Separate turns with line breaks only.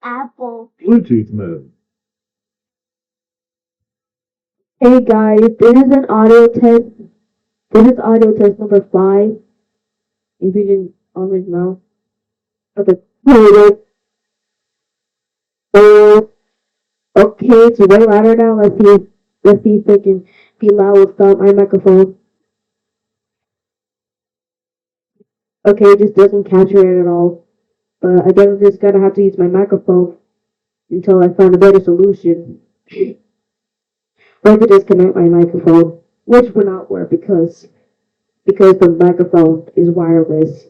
Bluetooth mode.
Hey guys, this is an audio test. This is audio test number 5. If you didn't already know. Okay. Okay, it's way louder now. Let's see if it can be loud without my microphone. Okay, it just doesn't capture it at all. But I guess I'm just gonna have to use my microphone until I find a better solution. Or I could disconnect my microphone, which would not work because the microphone is wireless.